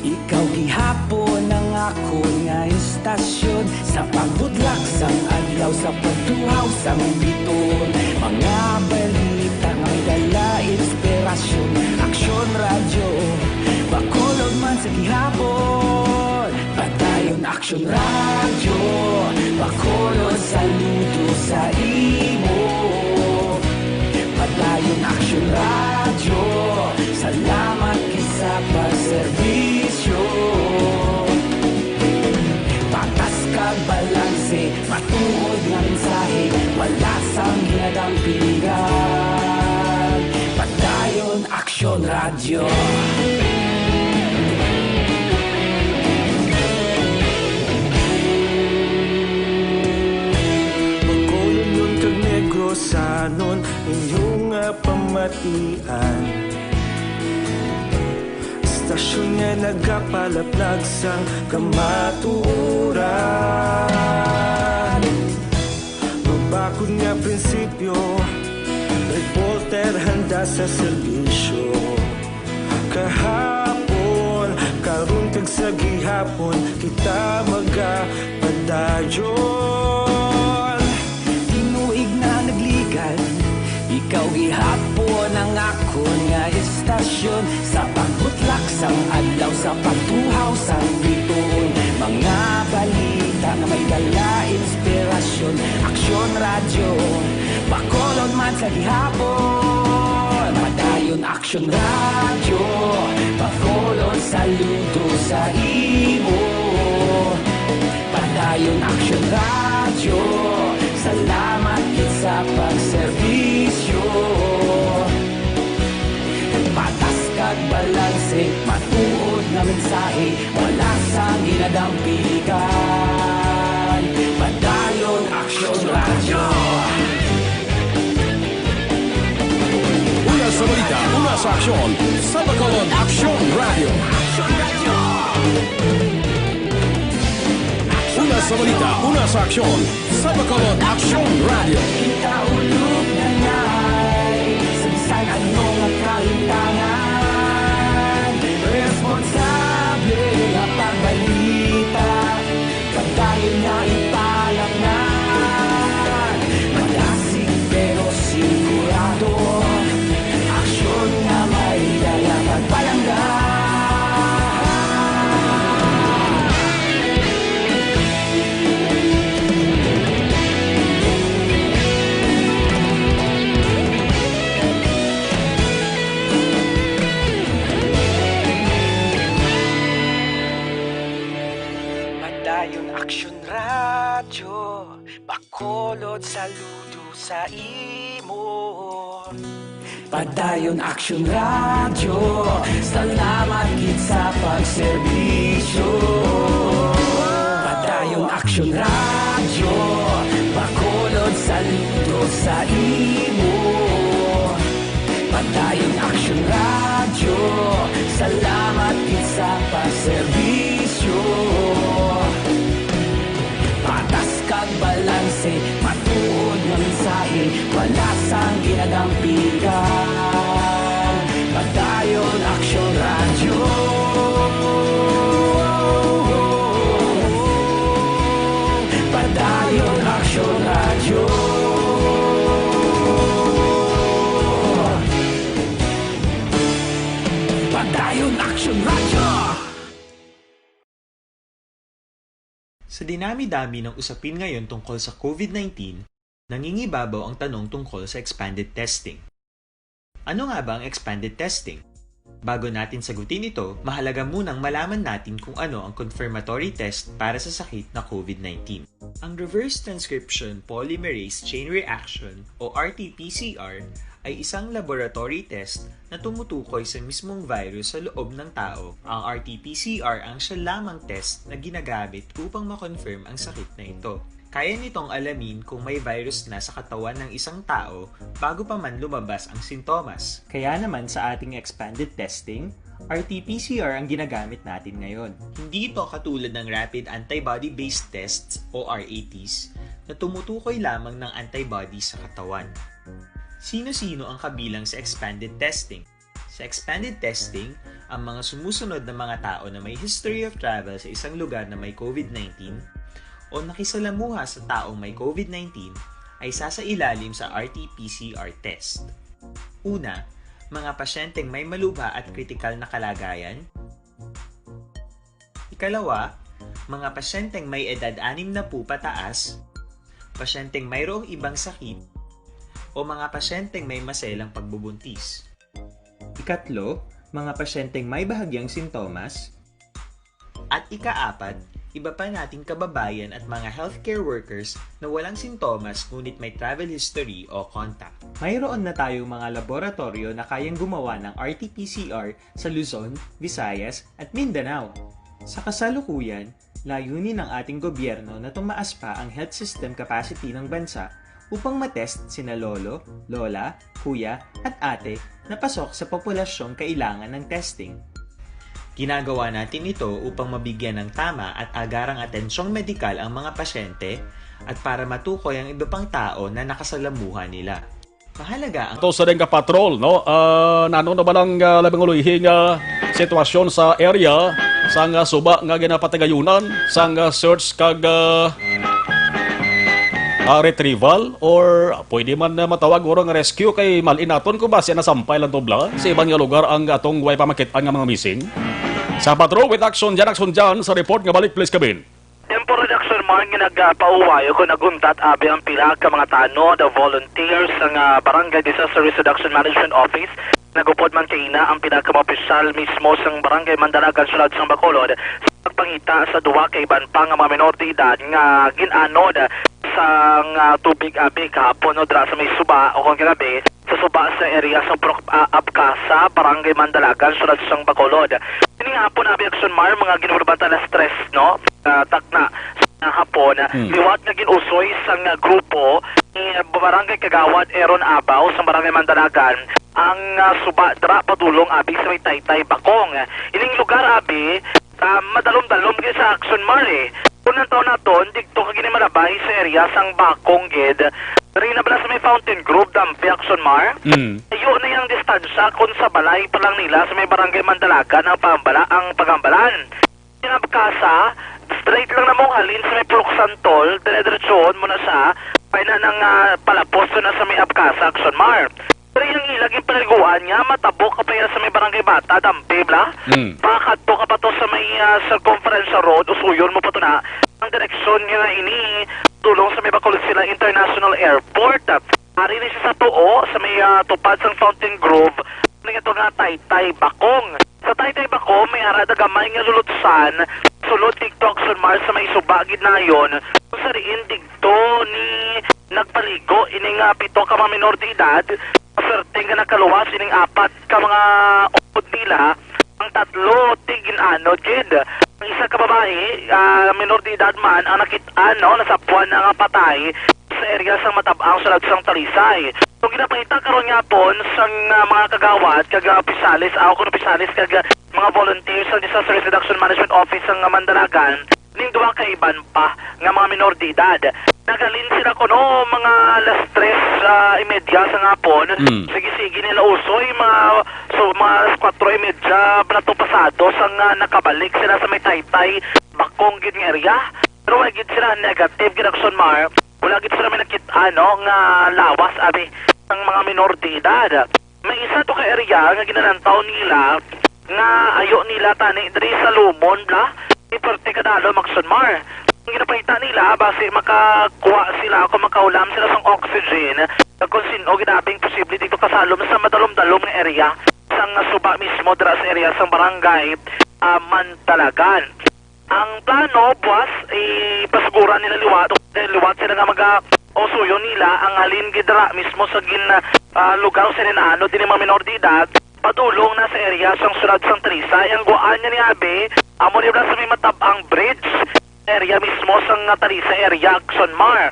ikaw gihapon ang ako nga istasyon sa pagbudlak sang adlaw sa pagtuhaw sang biton mga balita nga may dala inspirasyon aksyon radyo Bacolod man sa gihapon padayon aksyon radyo Bacolod saludo sa imo padayon aksyon radyo salamat kisa pagserbisyo patas kag balanse matuod nga mensahe wala sang ginadampigan padayon aksyon radyo Bacolod nun kag Negros sanon inyong pamatian Pasyon niya nagapalaplag sang kamaturan. Mabakod nga prinsipyo, reporter handa sa serbisyo. Kahapon, karun kag sa gihapon, kita magapadayon. Tinuig na naglikan, ikaw gihapon ang akon nga istasyon. Sa pagbutlak sang adlaw, sa pagtuhaw sang bituon, mga balita na may dala inspirasyon. Aksyon radyo, bakolod man sa gihapon. Padayon aksyon radyo, bakolod saludo sa imo. Padayon aksyon radyo, salamat kit sa pagserbisyo. Patas kag balanse, matuod na mensahe, wala sang ginadampikan. Padayon aksyon radyo. Una sa balita, una sa aksyon, sa Bacolod Aksyon Radio. Una sa balita, una sa aksyon, sa Bacolod Aksyon Radio. Kita ulog na ngay, sa bisan anong kalintangan. Responsable nga pagbalita, kagayon nga ipalaknan. Malasig pero sigurado, aksyon nga may dala pagpalanggan. Padayon aksyon radyo, bakolod saludo sa imo. Padayon aksyon radyo, salamat gid sa pagserbisyo. Padayon aksyon radyo, bakolod saludo sa imo. Padayon aksyon radyo, salamat gid sa pagserbisyo. Patas kag balanse, matuod nga mensahe, wala sang ginadampikan. Padayon aksyon radyo. Padayon aksyon radyo. Padayon aksyon radyo. Sa dinami-dami ng usapin ngayon tungkol sa COVID-19, nangingibabaw ang tanong tungkol sa expanded testing. Ano nga ba ang expanded testing? Bago natin sagutin ito, mahalaga munang malaman natin kung ano ang confirmatory test para sa sakit na COVID-19. Ang reverse transcription polymerase chain reaction o RT-PCR ay isang laboratory test na tumutukoy sa mismong virus sa loob ng tao. Ang RT-PCR ang siya lamang test na ginagamit upang makonfirm ang sakit na ito. Kaya nitong alamin kung may virus na sa katawan ng isang tao bago pa man lumabas ang sintomas. Kaya naman sa ating expanded testing, RT-PCR ang ginagamit natin ngayon. Hindi ito katulad ng rapid antibody-based tests o RATs na tumutukoy lamang ng antibodies sa katawan. Sino-sino ang kabilang sa expanded testing? Sa expanded testing, ang mga sumusunod na mga tao na may history of travel sa isang lugar na may COVID-19 o nakisalamuha sa taong may COVID-19 ay sasailalim sa RT-PCR test. Una, mga pasyenteng may malubha at kritikal na kalagayan. Ikalawa, mga pasyenteng may edad 60 pataas, pasyenteng mayroong ibang sakit, o mga pasyenteng may maselang pagbubuntis. Ikatlo, mga pasyenteng may bahagyang sintomas. At ikaapat, iba pa nating kababayan at mga healthcare workers na walang sintomas ngunit may travel history o contact. Mayroon na tayong mga laboratorio na kayang gumawa ng RT-PCR sa Luzon, Visayas at Mindanao. Sa kasalukuyan, layunin ng ating gobyerno na tumaas pa ang health system capacity ng bansa upang matest sina lolo, lola, kuya at ate na pasok sa populasyong kailangan ng testing. Ginagawa natin ito upang mabigyan ng tama at agarang atensyong medikal ang mga pasyente at para matukoy ang iba pang tao na nakasalamuhan nila. Mahalaga ang... Ito sa din ka-patrol, no? Nano na ba lang labing uluyhing sitwasyon sa area sa nga suba nga ginapatagayunan sa nga search kag retrieval or pwede man na matawag oro nga rescue kay malinaton kung ba siya nasampay lang tobla sa ibang nga lugar ang atong way pamakitaan nga mga missing. Sa patrol with action dyan sa report nga balik please kabin. Tempo reduction man nga nagpauwayo kung naguntat abi ang pila ka mga tano the volunteers ng Barangay Disaster Risk Reduction Management Office. Nagupod man kay ina ang pila ka mga opisyal mismo sa Barangay Mandalagan sulod sa Bacolod sa pagpangita sa duwa kay iban pa nga mga menor de edad nga ginanod sa tubig abi kahapon o dra sa may suba o kung kagabi sa suba sa area sa Abcasa, Barangay Mandalagan sulod sa Bacolod. Ini hapon abi action mar mga ginurbata na stress no takna sa hapon liwat nga ginusoy sa grupo ni Barangay Kagawad Aaron Abaw sa Barangay Mandalagan ang suba dra padulong abi sa may Taytay Bakong. Ining lugar abi madalom-dalom gyud sa action mar Unang taon naton dikto ka gini malabay sa area sang Bakong gid. Rin na bala sa may Fountain Grove Dampi Action Mar. Ayo na yung distansya kung sa balay pa lang nila sa may Barangay Mandalagan ang pagambalan. Sinabkasa, straight lang na mong halin sa may Proxantol, dire-diretsoon mo na sa pay na ng palapos na sa may Abcasa Action Mar. Pero yung ilag yung paliguan niya, matabok ka pa yan sa may Barangay Bata, Dampi, bla? Pakadto ka pa to sa may Circumference Road, usuyon mo pa to na. Ang direksyon niya ini, tulong sa may Bacolod sila International Airport. Ari na siya sa tuo, sa may tupad sa Fountain Grove, ito nga Taytay Bakong. Sa Taytay Bakong, may arada gamay nga lulutsan, sulod TikTok Mar sa may subagid na yon. Kung sa riin digto ni nagpaligo, ining pito ka mga minor de edad, maserte nga nakaluwas, ining apat ka mga upod nila, ang tatlo tigin kid. Ang isa ka babae, minor de edad man, ang nakitaan, nasapuan na nga patay sa area sang matabang sulod sang Talisay. Kung ginapangita karon nga po sang mga kagawad, opisalis, mga volunteers sa Disaster Risk Reduction Management Office ng Mandalagan, ning duwa ka iban pa nga mga minor de edad. Nagalin sila kuno mga alas 3:30 sa ngapon. Sige nila usoy mga 4:30 plato pasado sang nakabalik sila sa may Taytay Bakong gid nga area. Pero wala gid sila negative gid action mar. Wala gid sila may nakita nga lawas abi ng mga minor de edad. May isa to ka area nga ginanantaw nila nga ayo nila tani diri sa Lumon bla. Iperte kadalo magsunmar. Ang ginapahita nila base makakuha sila kung makaulam sila sang oxygen kung sino ginabing posible dito kasalom sa madalom-dalom nga area sang suba mismo dira sa area sang Barangay Mandalagan. Ang plano buwas ipasiguran nila liwat sila nga mag-osuyo nila ang halin gidra mismo sa lugar sa ninaano din mga minor de edad padulong na sa area sang sulod sang Talisay. Ang guaan niya ni Abe amo ni sa may matabang bridge area mismo sang Talisay area Action Mar.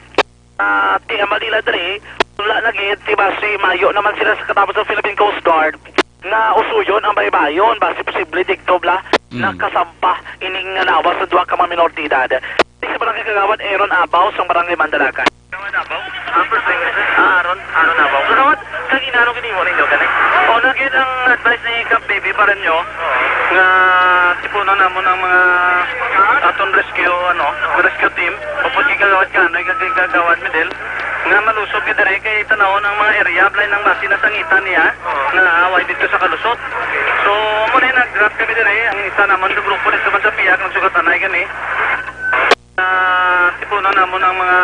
Ti amalila dre wala na gid ti base mayo naman sila sa katapos ng Philippine Coast Guard na usuyon ang baybayon base posible dikto bla nakasampa ining lawas sa duwa ka mga minor de edad. Sa Barangay Kagawad Aaron Abaw sa Barangay Mandalagan. Aaron Abaw. Kagawad, kag inano kinimo ninyo kanay? O nagid ang advice ni Cap Baby pa rin nyo nga tipuno namon ang mga aton rescue team upod kagawad kanoy kagawad medel nga malusog gid diri kay tanawon ang mga area blay nang basi na sangitan niya nga away dito sa kalusot. So mo na nag-grab kami diri ang isa namon sa grupo dito sa Piak ng sugatanay gani. Tipuno namon ang mga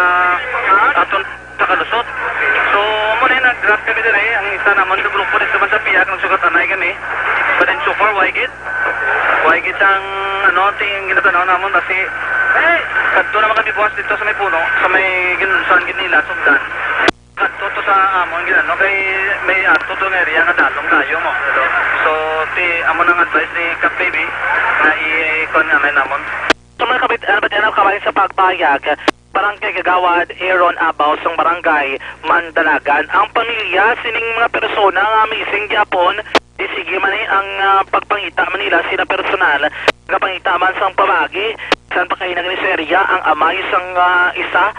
aton sa kalusot. So mo na nag-grab kami diri ang isa namon sa grupo dito sa Piak ng sugatanay gani. But then so far why gid ang ting ginatanaw namon kasi kadto naman kami buwas dito sa may puno sa may ginunsan gid nila sugdan. Kadto to sa amon ginano kay may ato to area nga dalong kayo mo. So ti amo nang advice ni Cap Baby na i-kon namin namon. So mga kabay sa pagpayag Barangay Kagawad Aaron Abaw sa Barangay Mandalagan ang pamilya sining mga persona nga missing gyapon Di sige man ang pagpangita man nila sila personal, pagpangita man sang pabagi, saan pa kayo nagniserya ang amay sang isa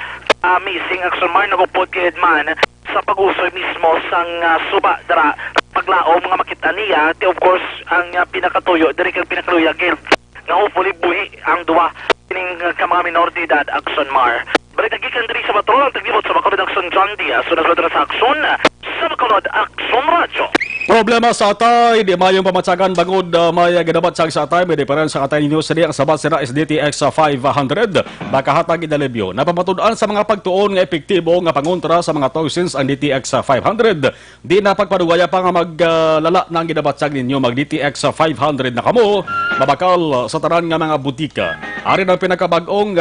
missing action mar nagupod kay man sa pag-usoy mismo sang suba dara paglaom nga makita niya, of course ang pinakatuyo, diri kang pinakaluya guilt nga hopefully buhi ang duwa kining ka mga minor de edad action mar. Balik nagikan diri sa Bacolod, taglibot sa Bacolod Action John Diaz, sunod sa action sa Bacolod Action Radio. Problema sa atay, di mayong pamatsagan bangod may gadabat sa atay, may diferensya sa atay ninyo sa ang sabat sira SDTX 500, makahatag idalebyo. Napamatudan sa mga pagtuon nga epektibo nga pangontra sa mga toxins ang DTX 500. Di na pagpadugaya pa nga maglala ng gidabatsag ninyo, mag DTX 500 na kamo, mabakal sa tanan nga mga butika. Ari ang pinakabagong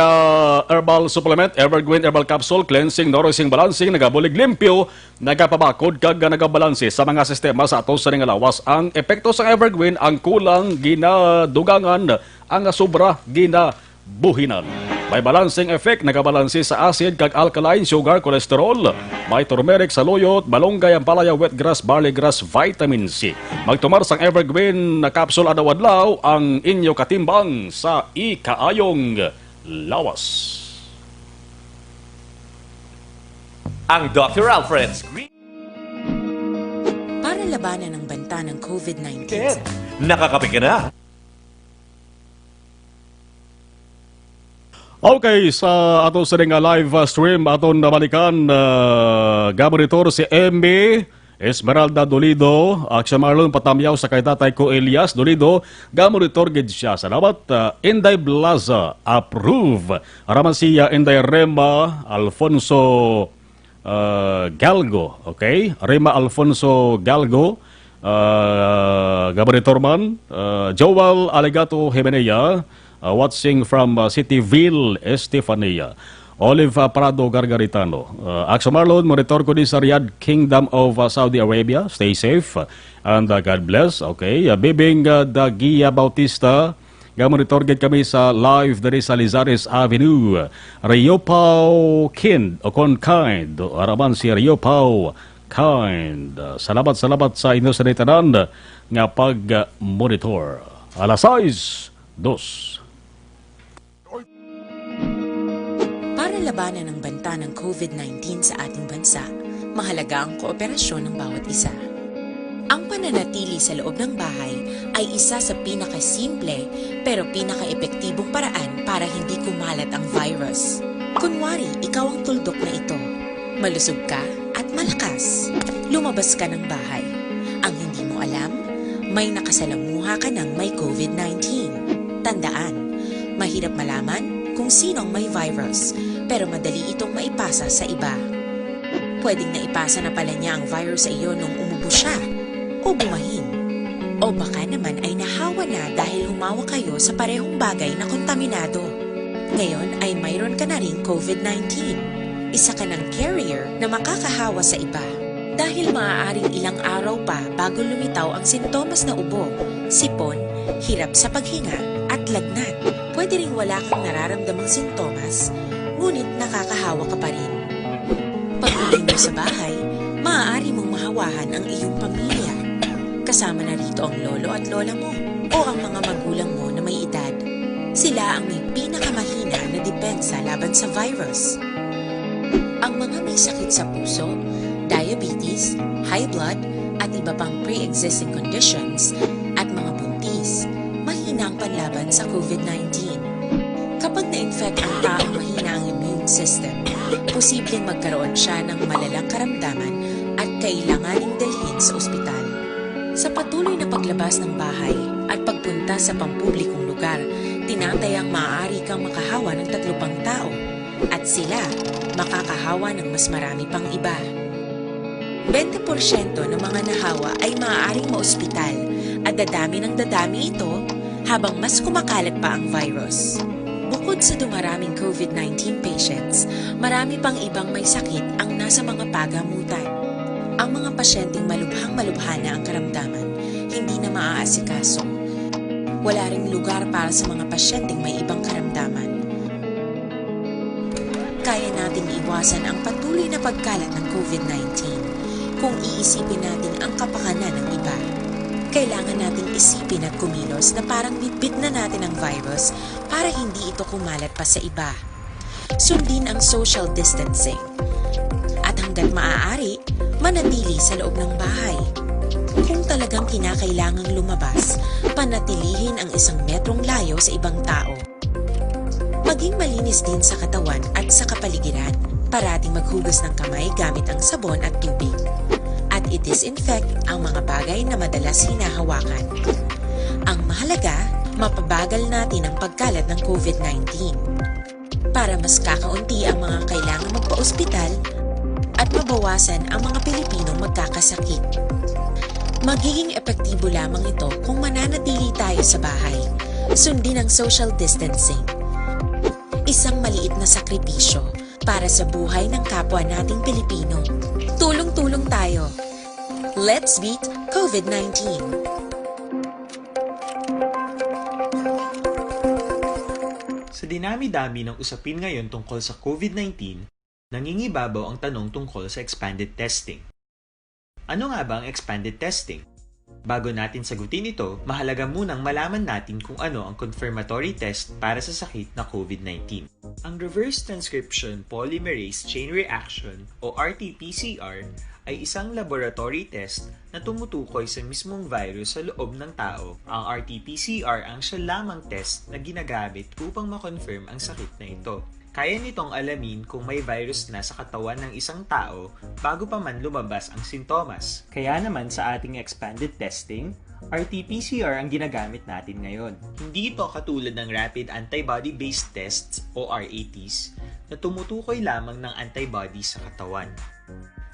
herbal supplement, Evergreen Herbal Capsule, Cleansing, Nourishing, Balancing, nagabulig limpyo, nagapabakod kag nagabalanse sa mga sistema sa atos sa lawas. Ang epekto sa Evergreen, ang kulang ginadugangan, ang sobra ginabuhinan. May balancing effect, nagabalanse sa acid kag alkaline, sugar, cholesterol. May turmeric sa loyot, malunggay, ampalaya, wheatgrass, barley grass, vitamin C. Magtumar sang Evergreen na capsule adlaw-adlaw ang inyo katimbang sa ikaayong lawas. Ang Dr. Alfred's para labanan ang banta ng COVID-19. Nakakape ka na. Okay, sa ato sa live stream, aton nabalikan gaboritor si MB Esmeralda Dolido, Aksya Marlon Patamyaw sa kay tatay ko Elias Dolido, gamoritor gid siya. Salamat. Inday Blaza, approve. Araman siya Inday Rema Alfonso Galgo, okay? Rema Alfonso Galgo, Gaboritor man, Joel Alegato Jimenea, watching from Cityville, Estefania. Olive Prado Gargaritano. Aksya Marlon, monitor ko din sa Riyadh Kingdom of Saudi Arabia. Stay safe and God bless. Okay. Bibing Dagia Bautista, gamonitor gid kami sa live dari sa Lizares Avenue. Rio Pau Kind o Kind. Araman si Rio Pau Kind. Salamat sa inyo sa tanan nga pag-monitor. Alas 6:02. Para labanan ang banta ng COVID-19 sa ating bansa, mahalaga ang kooperasyon ng bawat isa. Ang pananatili sa loob ng bahay ay isa sa pinakasimple pero pinaka-epektibong paraan para hindi kumalat ang virus. Kunwari, ikaw ang tuldok na ito. Malusog ka at malakas. Lumabas ka ng bahay. Ang hindi mo alam, may nakasalamuha ka ng may COVID-19. Tandaan, mahirap malaman kung sinong may virus, pero madali itong maipasa sa iba. Pwedeng naipasa na pala niya ang virus sa iyo nung umubo siya o bumahin. O baka naman ay nahawa na dahil humawa kayo sa parehong bagay na kontaminado. Ngayon ay mayroon ka na rin COVID-19. Isa ka ng carrier na makakahawa sa iba. Dahil maaaring ilang araw pa bago lumitaw ang sintomas na ubo, sipon, hirap sa paghinga at lagnat. Pwede ring wala kang nararamdamang sintomas, ngunit nakakahawa ka pa rin. Pag-uwi mo sa bahay, maaari mong mahawahan ang iyong pamilya. Kasama na rito ang lolo at lola mo o ang mga magulang mo na may edad. Sila ang may pinakamahina na depensa laban sa virus. Ang mga may sakit sa puso, diabetes, high blood, at iba pang pre-existing conditions at mga buntis, mahina ang panlaban sa COVID-19. Kapag na-infect ang taong mahina ang immune system, posibleng magkaroon siya ng malalang karamdaman at kailanganing dalhin sa ospital. Sa patuloy na paglabas ng bahay at pagpunta sa pampublikong lugar, tinatayang maaari kang makahawa ng 3 pang tao at sila makakahawa ng mas marami pang iba. 20% ng mga nahawa ay maaaring maospital at dadami ng dadami ito habang mas kumakalat pa ang virus. Bukod sa dumaraming COVID-19 patients, marami pang ibang may sakit ang nasa mga pagamutan. Ang mga pasyenteng malubhang-malubha na ang karamdaman, hindi na maaasikaso. Wala ring lugar para sa mga pasyenteng may ibang karamdaman. Kaya nating iwasan ang patuloy na pagkalat ng COVID-19 kung iisipin natin ang kapakanan ng iba. Kailangan nating isipin at kumilos na parang bitbit na natin ang virus para hindi ito kumalat pa sa iba. Sundin ang social distancing. At hanggat maaari, manatili sa loob ng bahay. Kung talagang kinakailangang lumabas, panatilihin ang 1 metrong layo sa ibang tao. Maging malinis din sa katawan at sa kapaligiran. Parating maghugas ng kamay gamit ang sabon at tubig. At i-disinfect ang mga bagay na madalas hinahawakan. Ang mahalaga, mapabagal natin ang pagkalat ng COVID-19. Para mas kakaunti ang mga kailangang magpa-ospital at mabawasan ang mga Pilipinong magkakasakit. Magiging epektibo lamang ito kung mananatili tayo sa bahay. Sundin ang social distancing. Isang maliit na sakripisyo para sa buhay ng kapwa nating Pilipino. Tulong-tulong tayo. Let's beat COVID-19. Sa dinami-dami ng usapin ngayon tungkol sa COVID-19, nangingibabaw ang tanong tungkol sa expanded testing. Ano nga ba ang expanded testing? Bago natin sagutin ito, mahalaga munang malaman natin kung ano ang confirmatory test para sa sakit na COVID-19. Ang reverse transcription polymerase chain reaction o RT-PCR ay isang laboratory test na tumutukoy sa mismong virus sa loob ng tao. Ang RT-PCR ang siya lamang test na ginagamit upang makonfirm ang sakit na ito. Kaya nitong alamin kung may virus na sa katawan ng isang tao bago pa man lumabas ang sintomas. Kaya naman sa ating expanded testing, RT-PCR ang ginagamit natin ngayon. Hindi ito katulad ng rapid antibody-based tests o RATs na tumutukoy lamang ng antibodies sa katawan.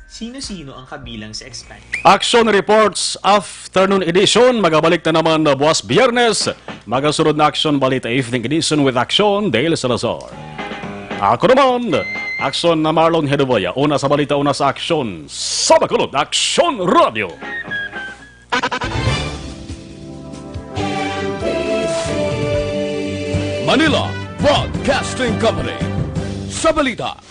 Sino-sino ang kabilang sa expanded? Action Reports Afternoon Edition. Magabalik na naman na buwas Biyernes. Magasunod na Action Balita Evening Edition with Action Dale Salazar. Ako naman, Action na Marlon Hedovaya. Una sa balita, una sa Action. Sa bakulod, Action Radio. Manila Broadcasting Company. Sa balita.